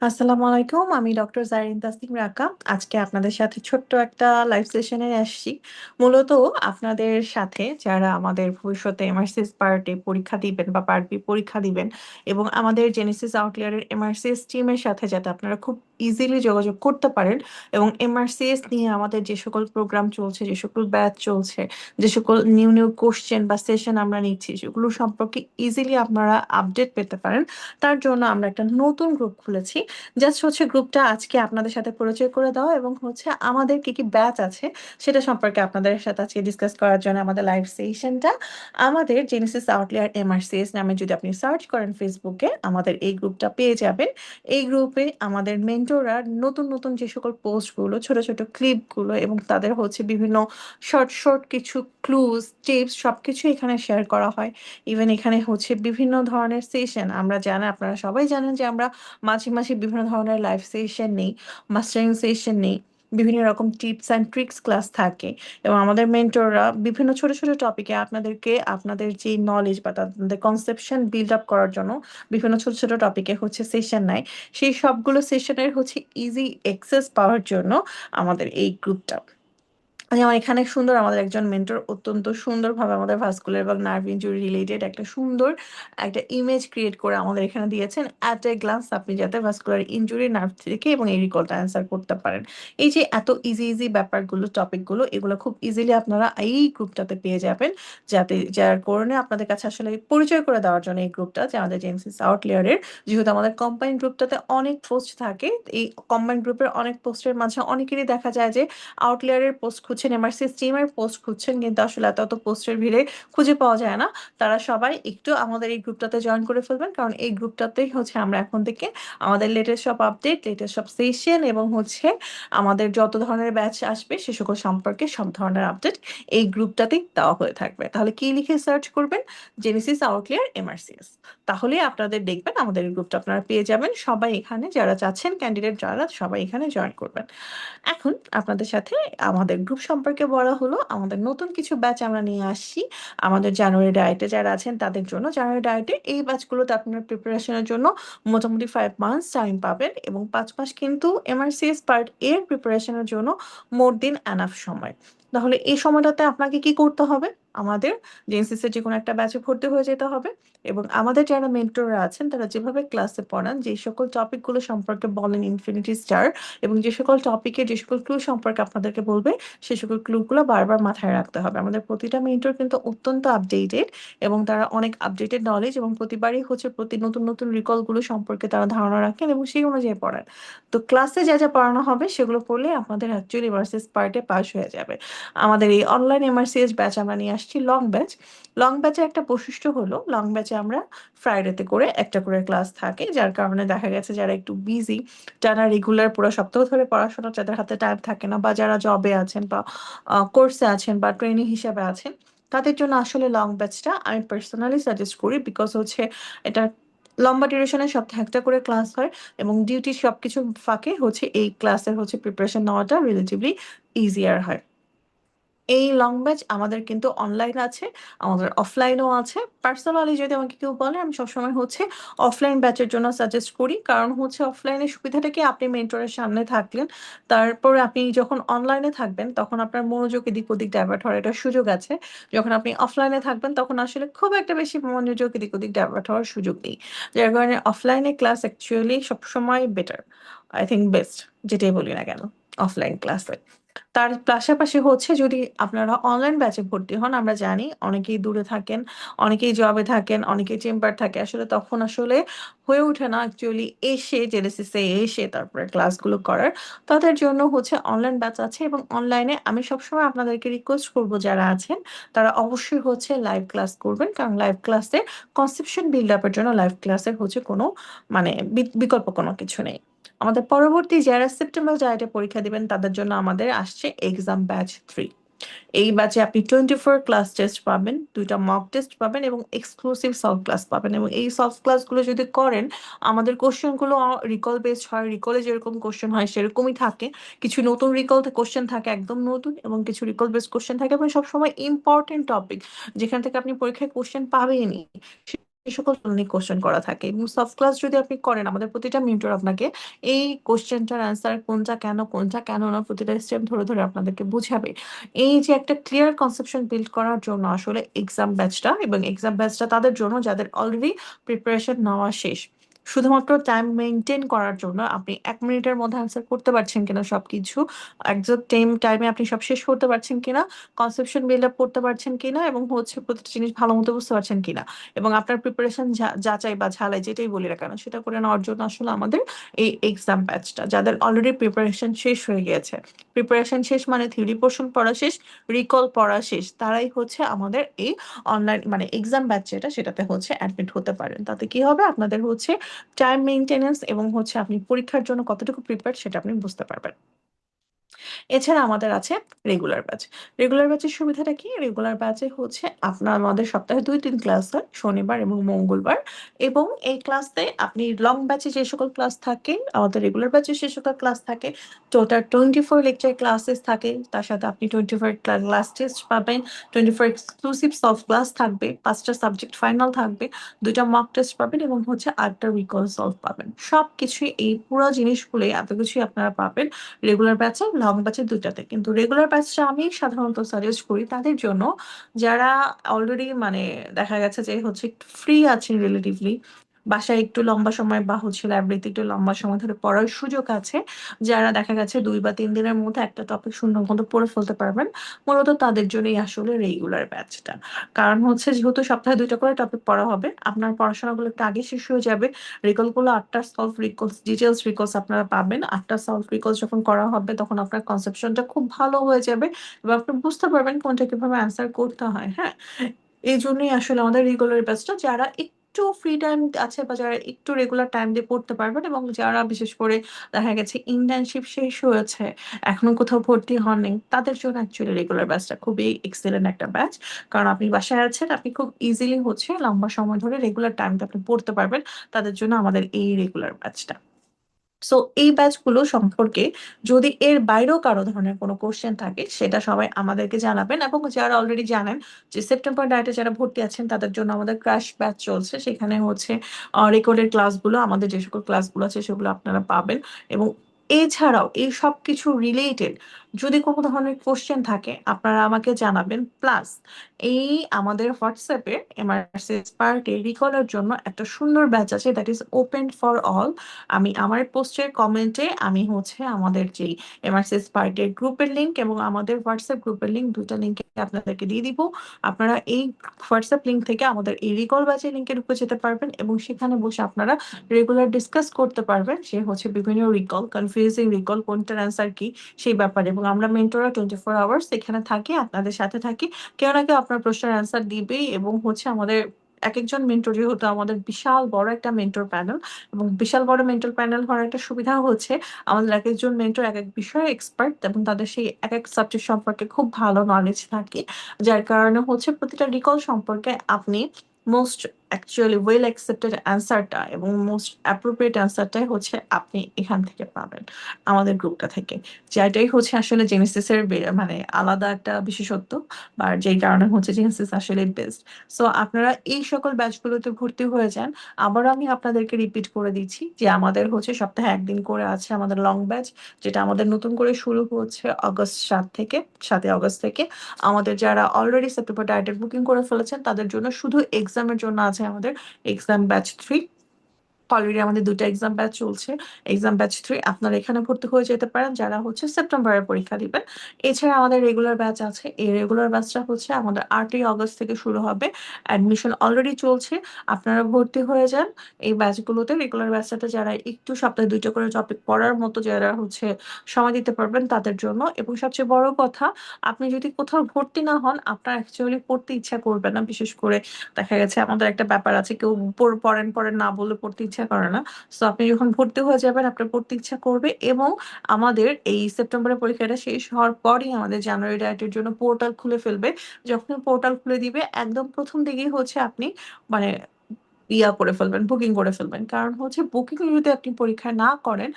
আসসালামু আলাইকুম, আমি ডক্টর জারিন তাসনিম রাকা। আজকে আপনাদের সাথে ছোট্ট একটা লাইভ সেশনে আসছি। মূলত আপনাদের সাথে যারা আমাদের ভবিষ্যতে এমআরসিএস পার্টে পরীক্ষা দিবেন বা পার্ট বি পরীক্ষা দিবেন, এবং আমাদের জেনেসিস আউটলিয়ারের এমআরসিএস টিমের সাথে যাতে আপনারা খুব ইজিলি যোগাযোগ করতে পারেন, এবং এমআরসিএস নিয়ে আমাদের যে সকল প্রোগ্রাম চলছে, যে সকল ব্যাচ চলছে, যে সকল নিউ নিউ কোশ্চেন বা সেশন আমরা নিচ্ছি, সেগুলো সম্পর্কে ইজিলি আপনারা আপডেট পেতে পারেন। তার জন্য আমরা একটা নতুন গ্রুপ খুলেছি। জাস্ট হচ্ছে গ্রুপটা আজকে আপনাদের সাথে পরিচয় করে দেওয়া, এবং হচ্ছে আমাদের কি কি ব্যাচ আছে সেটা সম্পর্কে আপনাদের সাথে আজকে ডিসকাস করার জন্য আমাদের লাইভ সেশনটা। আমাদের জেনেসিস আউটলিয়ার এমআরসিএস নামে যদি আপনি সার্চ করেন ফেসবুকে, আমাদের এই গ্রুপটা পেয়ে যাবেন। এই গ্রুপে আমাদের মেন্টররা নতুন নতুন যে সকল পোস্টগুলো, ছোট ছোট ক্লিপগুলো, এবং তাদের হচ্ছে বিভিন্ন শর্ট শর্ট কিছু ক্লুজ টিপস সবকিছু এখানে শেয়ার করা হয়। ইভেন এখানে হচ্ছে বিভিন্ন ধরনের সেশন, আমরা জানেন, আপনারা সবাই জানেন যে আমরা মাঝে মাঝে বিভিন্ন ধরনের লাইভ সেশন নেই, মাস্টারিং সেশন নেই, বিভিন্ন রকম টিপস অ্যান্ড ট্রিক্স ক্লাস থাকে। এবং আমাদের মেন্টররা বিভিন্ন ছোট ছোট টপিকে আপনাদেরকে আপনাদের যে নলেজ বা তাদের কনসেপশন বিল্ড আপ করার জন্য বিভিন্ন ছোট ছোট টপিকে হচ্ছে সেশন নেয়। সেই সবগুলো সেশনের হচ্ছে ইজি অ্যাক্সেস পাওয়ার জন্য আমাদের এই গ্রুপটা। যেমন এখানে সুন্দর আমাদের একজন মেন্টর অত্যন্ত সুন্দরভাবে আমাদের ভাস্কুলার এবং নার্ভ ইনজুরি রিলেটেড একটা সুন্দর একটা ইমেজ ক্রিয়েট করে আমাদের এখানে দিয়েছেন। অ্যাট এ গ্লান্স আপনি যাতে ভাস্কুলার ইনজুরি নার্ভ থেকে এবং এই রিকলটা অ্যান্সার করতে পারেন। এই যে এত ইজি ইজি ব্যাপারগুলো, টপিকগুলো, এগুলো খুব ইজিলি আপনারা এই গ্রুপটাতে পেয়ে যাবেন। যাতে যার কারণে আপনাদের কাছে আসলে পরিচয় করে দেওয়ার জন্য এই গ্রুপটা, যে আমাদের জেনেসিস আউটলেয়ারের, যেহেতু আমাদের কম্বাইন্ড গ্রুপটাতে অনেক পোস্ট থাকে, এই কম্বাইন্ড গ্রুপের অনেক পোস্টের মাঝে অনেকেরই দেখা যায় যে আউটলিয়ারের পোস্ট খুঁজছেন, এমআরসিএস টিমের পোস্ট খুঁজছেন, কিন্তু আসলে এত এত পোস্টের ভিড়ে খুঁজে পাওয়া যায় না। তারা সবাই একটু আমাদের এই গ্রুপটাতে জয়েন করে ফেলবেন, কারণ এই গ্রুপটাতেই হচ্ছে আমরা এখন থেকে আমাদের লেটেস্ট সব আপডেট, লেটেস্ট সব সেশন, এবং হচ্ছে আমাদের যত ধরনের ব্যাচ আসবে সে সকল সম্পর্কে সব ধরনের আপডেট এই গ্রুপটাতেই দেওয়া হয়ে থাকবে। তাহলে কি লিখে সার্চ করবেন? Genesis outlier MRCS. তাহলে আপনাদের দেখবেন আমাদের এই গ্রুপটা আপনারা পেয়ে যাবেন। সবাই এখানে যারা চাচ্ছেন, ক্যান্ডিডেট যারা, সবাই এখানে জয়েন করবেন। এখন আপনাদের সাথে আমাদের গ্রুপ সম্পর্কে বলা হলো, আমাদের নতুন কিছু ব্যাচ আমরা নিয়ে আসছি। আমাদের জানুয়ারি ডায়েটে যারা আছেন তাদের জন্য, জানুয়ারি ডায়েটে এই ব্যাচগুলোতে আপনার প্রিপারেশনের জন্য মোটামুটি 5 মান্থস টাইম পাবেন, এবং 5 মাস কিন্তু এমআরসিএস পার্ট এর প্রিপারেশনের জন্য মোর দিন এনাফ সময়। তাহলে এই সময়টাতে আপনাকে কি করতে হবে? আমাদের জেএনসিসি এর যে কোনো একটা ব্যাচে ভর্তি হয়ে যেতে হবে, এবং আমাদের যারা মেন্টররা আছেন তারা যেভাবে ক্লাসে পড়ান, যে সকল টপিকগুলো সম্পর্কে বলেন ইনফিনিটি স্টার, এবং যে সকল টপিকের যে সকল ক্লু সম্পর্কে আপনাদেরকে বলবে, সে সকল ক্লুগুলো বারবার মাথায় রাখতে হবে। আমাদের প্রতিটা মেন্টর কিন্তু অত্যন্ত আপডেটেড, এবং তারা অনেক আপডেটেড নলেজ, এবং প্রতিবারই হচ্ছে প্রতি নতুন নতুন রিকলগুলো সম্পর্কে তারা ধারণা রাখেন এবং সেই অনুযায়ী পড়ান। তো ক্লাসে যা যা পড়ানো হবে সেগুলো পড়লে আপনাদের অ্যাকচুয়ালি এমআরসিএস পার্টে পাস হয়ে যাবে। আমাদের এই অনলাইন এমআরসিএস ব্যাচ আমরা নিয়ে আসছি লং ব্যাচ। লং ব্যাচের একটা বৈশিষ্ট্য হলো, লং ব্যাচে আমরা ফ্রাইডেতে করে একটা করে ক্লাস থাকে, যার কারণে দেখা গেছে যারা একটু বিজি, যারা রেগুলার পুরো সপ্তাহ ধরে পড়াশোনা, যাদের হাতে টাইম থাকে না, বা যারা জবে আছেন বা কোর্সে আছেন বা ট্রেনিং হিসেবে আছেন, তাদের জন্য আসলে লং ব্যাচটা আমি পার্সোনালি সাজেস্ট করি। বিকজ হচ্ছে এটা লম্বা ডিউরেশনের সপ্তাহে একটা করে ক্লাস হয়, এবং ডিউটি সবকিছু ফাঁকে হচ্ছে এই ক্লাসের হচ্ছে প্রিপারেশন নেওয়াটা রিলেটিভলি ইজিয়ার হয়। এই লং ব্যাচ আমাদের কিন্তু অনলাইন আছে, আমাদের অফলাইনও আছে। পার্সোনালি যদি আমাকে কেউ বলে, আমি সবসময় হচ্ছে অফলাইন ব্যাচের জন্য সাজেস্ট করি, কারণ হচ্ছে অফলাইনের সুবিধাটা কি, আপনি মেন্টরের সামনে থাকলেন, তারপর আপনি যখন অনলাইনে থাকবেন তখন আপনার মনোযোগ এদিক ওদিক ডাইভার্ট হওয়ার একটা সুযোগ আছে। যখন আপনি অফলাইনে থাকবেন তখন আসলে খুব একটা বেশি মনোযোগ এদিক ওদিক ডাইভার্ট হওয়ার সুযোগ নেই, যার কারণে অফলাইনে ক্লাস অ্যাকচুয়ালি সবসময় বেটার, আই থিঙ্ক বেস্ট, যেটাই বলি না কেন, অফলাইন ক্লাসে। তার পাশাপাশি হচ্ছে যদি আপনারা অনলাইন ব্যাচে ভর্তি হন, আমরা জানি অনেকেই দূরে থাকেন, অনেকেই জবে থাকেন, অনেকেই চেম্বার থাকে, আসলে তখন আসলে হয়ে ওঠে না অ্যাকচুয়ালি এসে জেনেসিসে এসে তারপরে ক্লাসগুলো করার। তাদের জন্য হচ্ছে অনলাইন ব্যাচ আছে, এবং অনলাইনে আমি সবসময় আপনাদেরকে রিকোয়েস্ট করব যারা আছেন তারা অবশ্যই হচ্ছে লাইভ ক্লাস করবেন, কারণ লাইভ ক্লাসে কনসেপশন বিল্ড আপের জন্য লাইভ ক্লাসের হচ্ছে কোনো মানে বিকল্প কোনো কিছু নেই। আমাদের পরবর্তী যারা সেপ্টেম্বর ডায়েটে পরীক্ষা দিবেন তাদের জন্য আমাদের আসছে এক্সাম ব্যাচ 3। এই ব্যাচে আপনি 24 ক্লাস টেস্ট পাবেন, দুইটা মক টেস্ট পাবেন, এবং এক্সক্লুসিভ সলভ ক্লাস পাবেন। এবং এই সলভ ক্লাসগুলো যদি করেন, আমাদের কোশ্চেনগুলো রিকল বেসড হয়, রিকলে যেরকম কোশ্চেন হয় সেরকমই থাকে। কিছু নতুন রিকল কোশ্চেন থাকে একদম নতুন, এবং কিছু রিকল বেসড কোশ্চেন থাকে, এবং সবসময় ইম্পর্টেন্ট টপিক যেখান থেকে আপনি পরীক্ষায় কোশ্চেন পাবেনই এই সকল ধরনের কোশ্চেন করা থাকে, এবং সফট ক্লাস যদি আপনি করেন আমাদের প্রতিটা মেন্টর আপনাকে এই কোশ্চেনটার আনসার কোনটা কেন না প্রতিটা স্টেপ ধরে ধরে আপনাদেরকে বুঝাবে। এই যে একটা ক্লিয়ার কনসেপশন বিল্ড করার জন্য আসলে এক্সাম ব্যাচটা, এবং এক্সাম ব্যাচটা তাদের জন্য যাদের অলরেডি প্রিপারেশন নেওয়া শেষ। শুধুমাত্র টাইম মেনটেন করার জন্য, আপনি 1 মিনিটের মধ্যে আনসার করতে পারছেন কিনা সবকিছু, একজাক্ট টাইমে আপনি সব শেষ করতে পারছেন কিনা, কনসেপশন বিল্ড আপ করতে পারছেন কিনা, এবং হচ্ছে প্রতিটা জিনিস ভালো মতো বুঝতে পারছেন কিনা, এবং আপনার প্রিপারেশন যাচাই বা ঝালাই যেটাই বলি না কেন সেটা করে নেওয়ার জন্য আসলে আমাদের এই এক্সাম ব্যাচটা, যাদের অলরেডি প্রিপারেশন শেষ হয়ে গিয়েছে, প্রিপারেশন শেষ মানে থিওরি পোর্শন পড়া শেষ, রিকল পড়া শেষ, তারাই হচ্ছে আমাদের এই অনলাইন মানে এক্সাম ব্যাচ যেটা সেটাতে হচ্ছে অ্যাডমিট হতে পারেন। তাতে কি হবে, আপনাদের হচ্ছে টাইম মেনটেনেন্স এবং হচ্ছে আপনি পরীক্ষার জন্য কতটুকু প্রিপেয়ার সেটা আপনি বুঝতে পারবেন। এছাড়া আমাদের আছে রেগুলার ব্যাচ। রেগুলার ব্যাচের সুবিধাটা কি, রেগুলার ব্যাচে হচ্ছে আপনার আমাদের সপ্তাহে 2-3 ক্লাস হয়, শনিবার এবং মঙ্গলবার। এবং এই ক্লাসে আপনি লং ব্যাচে যে সকল ক্লাস থাকে, আমাদের রেগুলার ব্যাচে সে সকল ক্লাস থাকে। টোটাল 24 লেকচার ক্লাসেস থাকে, তার সাথে আপনি 24 ক্লাস টেস্ট পাবেন, 24 এক্সক্লুসিভ সলভ ক্লাস থাকবে, 5টা সাবজেক্ট ফাইনাল থাকবে, 2টা মক টেস্ট পাবেন, এবং হচ্ছে 8টা রিকল সলভ পাবেন। সবকিছুই এই পুরো জিনিসগুলোই এত কিছুই আপনারা পাবেন রেগুলার ব্যাচে, লং ব্যাচে দুটাতে। কিন্তু রেগুলার ব্যাচটা আমি সাধারণত সাজেস্ট করি তাদের জন্য যারা অলরেডি মানে দেখা গেছে যে হচ্ছে একটু ফ্রি আছেন রিলেটিভলি, বাসায় একটু লম্বা সময় বা হচ্ছে লাইব্রেরিতে একটু লম্বা সময় ধরে পড়ার সুযোগ আছে, যারা দেখা গেছে 2 বা 3 দিনের মধ্যে একটা টপিক সুন্দর মতো পড়ে ফেলতে পারবেন, মূলত তাদের জন্যই আসলে রেগুলার ব্যাচটা। কারণ হচ্ছে যেহেতু সপ্তাহে 2টা করে টপিক পড়া হবে, আপনার পড়াশোনাগুলো একটু আগে শেষ হয়ে যাবে। রিকল গুলো 8টা সলভ রিকলস ডিটেলস রিকলস আপনারা পাবেন, 8টা সলভ রিকলস যখন করা হবে তখন আপনার কনসেপশনটা খুব ভালো হয়ে যাবে, এবং আপনি বুঝতে পারবেন কোনটা কিভাবে অ্যান্সার করতে হয়। হ্যাঁ, এই জন্যই আসলে আমাদের রেগুলার ব্যাচটা, যারা একটু ফ্রি টাইম আছে বা যারা একটু রেগুলার টাইম দিয়ে পড়তে পারবেন, এবং যারা বিশেষ করে দেখা গেছে ইন্টার্নশিপ শেষ হয়েছে এখনো কোথাও ভর্তি হননি, তাদের জন্য অ্যাকচুয়ালি রেগুলার ব্যাচটা খুবই এক্সেলেন্ট একটা ব্যাচ। কারণ আপনি বাসায় আছেন, আপনি খুব ইজিলি হচ্ছে লম্বা সময় ধরে রেগুলার টাইমটা আপনি পড়তে পারবেন, তাদের জন্য আমাদের এই রেগুলার ব্যাচটা। সো এই ব্যাচগুলো সম্পর্কে যদি এর বাইরেও কারো ধরনের কোনো কোশ্চেন থাকে সেটা সবাই আমাদেরকে জানাবেন, এবং যারা অলরেডি জানেন যে সেপ্টেম্বর ডায়েটে যারা ভর্তি আছেন তাদের জন্য আমাদের ক্র্যাশ ব্যাচ চলছে, সেখানে হচ্ছে রেকর্ডেড ক্লাসগুলো, আমাদের যে সকল ক্লাসগুলো আছে সেগুলো আপনারা পাবেন। এবং এছাড়াও এই সব কিছু রিলেটেড যদি কোনো ধরনের কোশ্চেন থাকে আপনারা আমাকে জানাবেন। প্লাস এই আমাদের হোয়াটসঅ্যাপে এমআরসি পার্টি রিকলের জন্য একটা সুন্দর ব্যাচ আছে, that is open for all. আমি আমার পোস্টের কমেন্টে আমি হচ্ছে আমাদের যেই এমআরসিএস পার্টির গ্রুপের লিংক এবং আমাদের হোয়াটসঅ্যাপ গ্রুপের লিংক, দুইটা লিঙ্কে আপনাদেরকে দিয়ে দিব। আপনারা এই হোয়াটসঅ্যাপ লিংক থেকে আমাদের এই রিকল ব্যাচের লিঙ্কে ঢুকে যেতে পারবেন, এবং সেখানে বসে আপনারা রেগুলার ডিসকাস করতে পারবেন সে হচ্ছে বিভিন্ন রিকল, কনফিউজিং রিকল কোনটার অ্যান্সার কি সেই ব্যাপারে। এবং আমরা মেন্টররা 24 আওয়ার্স এখানে থাকি, আপনাদের সাথে থাকি, কেউ না কেউ আপনার প্রশ্নের অ্যান্সার দিবেই। এবং হচ্ছে আমাদের এক একজন মেন্টর, যেহেতু আমাদের বিশাল বড় একটা মেন্টর প্যানেল, এবং বিশাল বড় মেন্টর প্যানেল হওয়ার একটা সুবিধা হচ্ছে আমাদের এক একজন মেন্টর এক এক বিষয়ে এক্সপার্ট, এবং তাদের সেই এক এক সাবজেক্ট সম্পর্কে খুব ভালো নলেজ থাকে, যার কারণে হচ্ছে প্রতিটা রিকল সম্পর্কে আপনি মোস্ট অ্যাকচুয়ালি ওয়েল অ্যাকসেপ্টেড অ্যান্সারটা এবং মোস্ট অ্যাপ্রোপ্রিয়েট অ্যান্সারটাই হচ্ছে আপনি এখান থেকে পাবেন, আমাদের গ্রুপটা থেকে। যেটাই হচ্ছে আসলে জেনেসিসের মানে আলাদা একটা বিশেষত্ব, বা যেই কারণে হচ্ছে জেনেসিস আসলে বেস্ট। সো আপনারা এই সকল ব্যাচগুলোতে ভর্তি হয়ে যান। আবারও আমি আপনাদেরকে রিপিট করে দিচ্ছি যে আমাদের হচ্ছে সপ্তাহে একদিন করে আছে আমাদের লং ব্যাচ, যেটা আমাদের নতুন করে শুরু হচ্ছে অগস্ট 7 থেকে 7 আগস্ট থেকে। আমাদের যারা অলরেডি সেপ্টেম্বর ডায়েটের বুকিং করে ফেলেছেন তাদের জন্য শুধু এক্সামের জন্য আছে আমাদের এক্সাম ব্যাচ 3। অলরেডি আমাদের 2টা এক্সাম ব্যাচ চলছে, এক্সাম ব্যাচ 3 আপনারা এখানে ভর্তি হয়ে যেতে পারেন যারা হচ্ছে সেপ্টেম্বরের পরীক্ষা দিবেন। এছাড়া আমাদের রেগুলার ব্যাচ আছে, এই রেগুলার ব্যাচটা হচ্ছে আমাদের 8ই আগস্ট থেকে শুরু হবে, অ্যাডমিশন অলরেডি চলছে, আপনারা ভর্তি হয়ে যান এই ব্যাচগুলোতে। রেগুলার ব্যাচটাতে যারা একটু সপ্তাহে 2টা করে টপিক পড়ার মতো যারা হচ্ছে সময় দিতে পারবেন তাদের জন্য। এবং সবচেয়ে বড় কথা, আপনি যদি কোথাও ভর্তি না হন আপনার অ্যাকচুয়ালি পড়তে ইচ্ছা করবে না, বিশেষ করে দেখা গেছে আমাদের একটা ব্যাপার আছে, কেউ পড়েন পড়েন না বলে পড়তে ইচ্ছা করে না। তো আপনি যখন ভর্তি হয়ে যাবেন আপনার পড়তে ইচ্ছা করবে। এবং আমাদের এই সেপ্টেম্বরের পরীক্ষাটা শেষ হওয়ার পরই আমাদের জানুয়ারি ডায়েটের জন্য পোর্টাল খুলে ফেলবে। যখন পোর্টাল খুলে দিবে একদম প্রথম দিকেই হচ্ছে আপনি মানে করে ফেলবেন, বুকিং করে ফেলবেন। কারণ হচ্ছে বুকিং যদি আপনি পরীক্ষা না করেন,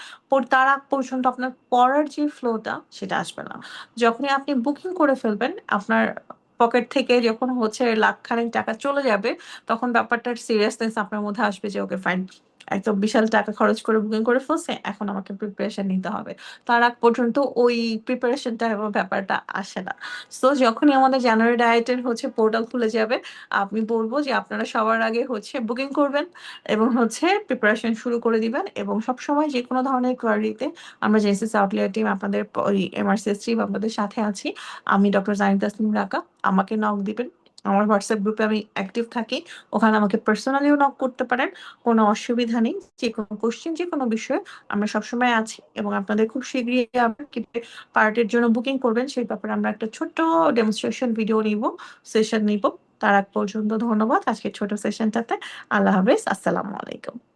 তার আগ পর্যন্ত আপনার পড়ার যে ফ্লোটা সেটা আসবে না। যখনই আপনি বুকিং করে ফেলবেন আপনার পকেট থেকে যখন হচ্ছে লাখ খানেক টাকা চলে যাবে, তখন ব্যাপারটার সিরিয়াসনেস আপনার মধ্যে আসবে যে ওকে ফাইন, একদম বিশাল টাকা খরচ করে বুকিং করে ফেলছে, এখন আমাকে প্রিপারেশন নিতে হবে। তার আগ পর্যন্ত ওই প্রিপারেশনটা এবং ব্যাপারটা আসে না। সো যখনই আমাদের জানুয়ারি ডায়েটের হচ্ছে পোর্টাল খুলে যাবে, আমি বলবো যে আপনারা সবার আগে হচ্ছে বুকিং করবেন এবং হচ্ছে প্রিপারেশন শুরু করে দিবেন। এবং সবসময় যে কোনো ধরনের কোয়ারিতে আমরা জেনেসিস আউটলেয়ার টিম আপনাদের এমআরসিএস টিম আপনাদের সাথে আছি। আমি ডক্টর জাহিদ তাসনিম রাকা, আমাকে নক দিবেন। আমার হোয়াটসঅ্যাপ গ্রুপে আমি অ্যাক্টিভ থাকি, ওখানে আমাকে পার্সোনালিও নক করতে পারেন। কোনো অসুবিধা নেই, যে কোনো কোশ্চেন যে কোনো বিষয়ে আমরা সবসময় আছি। এবং আপনাদের খুব শীঘ্রই আমরা কি পার্টির জন্য বুকিং করবেন সেই ব্যাপারে আমরা একটা ছোট্ট ডেমনস্ট্রেশন ভিডিও নিব, সেশন নিব। তার আগ পর্যন্ত ধন্যবাদ আজকে ছোট সেশনটাতে। আল্লাহ হাফেজ, আসসালামু আলাইকুম।